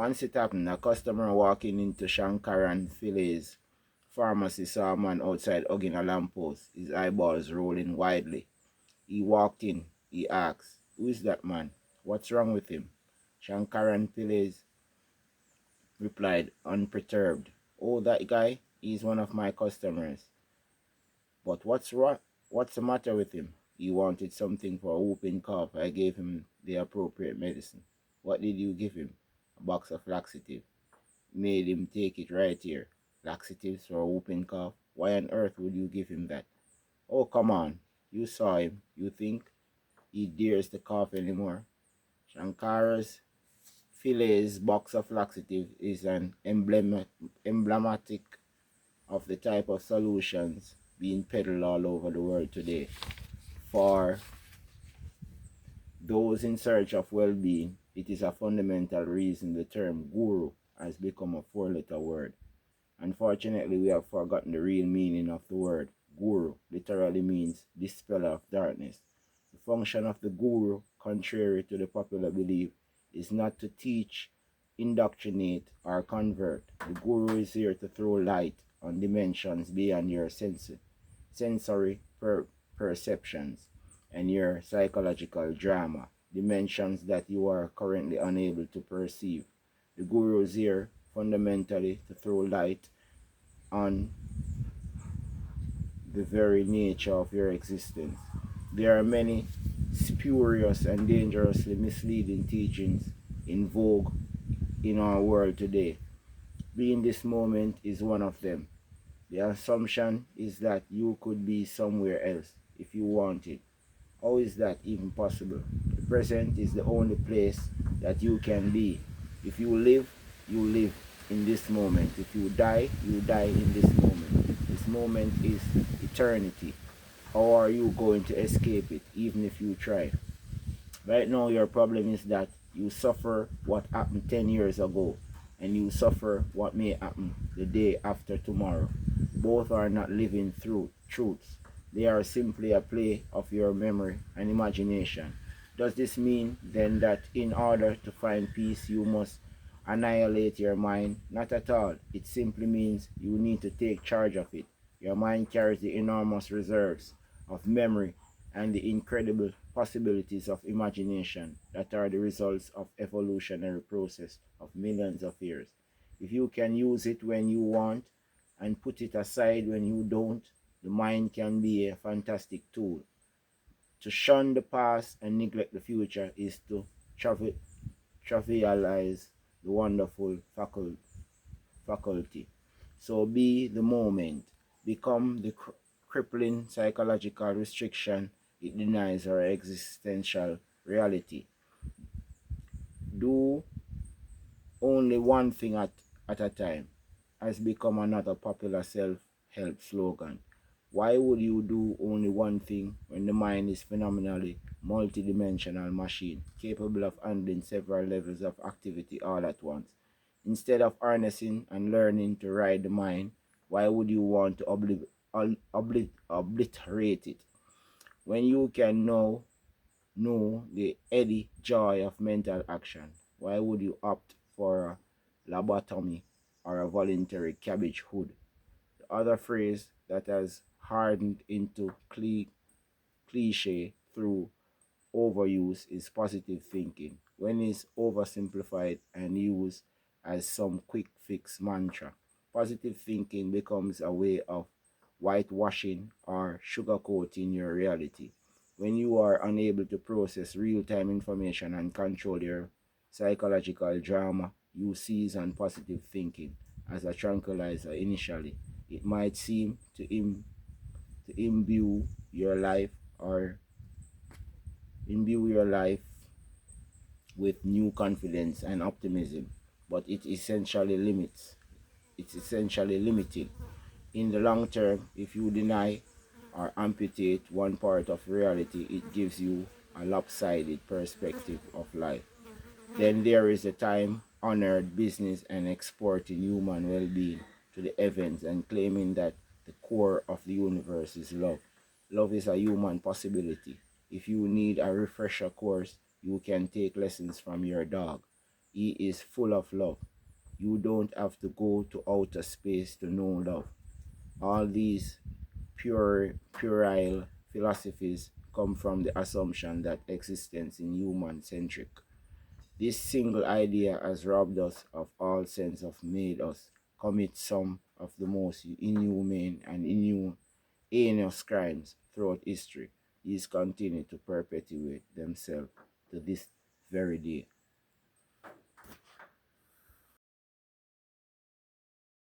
Once it happened, a customer walking into Shankaran Phile's pharmacy saw a man outside hugging a lamppost, his eyeballs rolling widely. He walked in. He asked, "Who is that man? What's wrong with him?" Shankaran Phile's replied, unperturbed, "Oh, that guy? He's one of my customers. But what's the matter with him? He wanted something for a whooping cough. I gave him the appropriate medicine." "What did you give him?" "A box of laxative." "Made him take it right here." "Laxatives for a whooping cough? Why on earth would you give him that?" "Oh, come on. You saw him. You think he dares to cough anymore?" Shankara's Phile's box of laxative is an emblematic of the type of solutions being peddled all over the world today. For those in search of well-being, it is a fundamental reason the term guru has become a four-letter word. Unfortunately, we have forgotten the real meaning of the word. Guru literally means dispeller of darkness. The function of the guru, contrary to the popular belief, is not to teach, indoctrinate, or convert. The guru is here to throw light on dimensions beyond your sensory perceptions and your psychological drama, dimensions that you are currently unable to perceive. The guru is here fundamentally to throw light on the very nature of your existence. There are many spurious and dangerously misleading teachings in vogue in our world today. Being this moment is one of them. The assumption is that you could be somewhere else if you wanted. How is that even possible? The present is the only place that you can be. If you live in this moment. If you die in this moment. This moment is eternity. How are you going to escape it, even if you try? Right now, your problem is that you suffer what happened 10 years ago, and you suffer what may happen the day after tomorrow. Both are not living through truths. They are simply a play of your memory and imagination. Does this mean then that in order to find peace you must annihilate your mind? Not at all. It simply means you need to take charge of it. Your mind carries the enormous reserves of memory and the incredible possibilities of imagination that are the results of evolutionary process of millions of years. If you can use it when you want and put it aside when you don't, the mind can be a fantastic tool. To shun the past and neglect the future is to trivialize the wonderful faculty. So be the moment. Become the crippling psychological restriction it denies our existential reality. Do only one thing at a time has become another popular self-help slogan. Why would you do only one thing when the mind is phenomenally multidimensional machine capable of handling several levels of activity all at once? Instead of harnessing and learning to ride the mind, why would you want to obliterate it? When you can know the eddy joy of mental action, why would you opt for a lobotomy or a voluntary cabbage hood? The other phrase that has hardened into cliche through overuse is positive thinking. When it's oversimplified and used as some quick fix mantra, positive thinking becomes a way of whitewashing or sugarcoating your reality. When you are unable to process real-time information and control your psychological drama, you seize on positive thinking as a tranquilizer initially. It might seem to or imbue your life with new confidence and optimism, but it's essentially limited. In the long term, if you deny or amputate one part of reality, it gives you a lopsided perspective of life. Then there is a time-honored business and exporting human well-being to the heavens and claiming that the core of the universe is love. Love is a human possibility. If you need a refresher course, you can take lessons from your dog. He is full of love. You don't have to go to outer space to know love. All these puerile philosophies come from the assumption that existence is human centric. This single idea has robbed us of all sense of made us commit some of the most inhumane and heinous crimes throughout history. These continue to perpetuate themselves to this very day.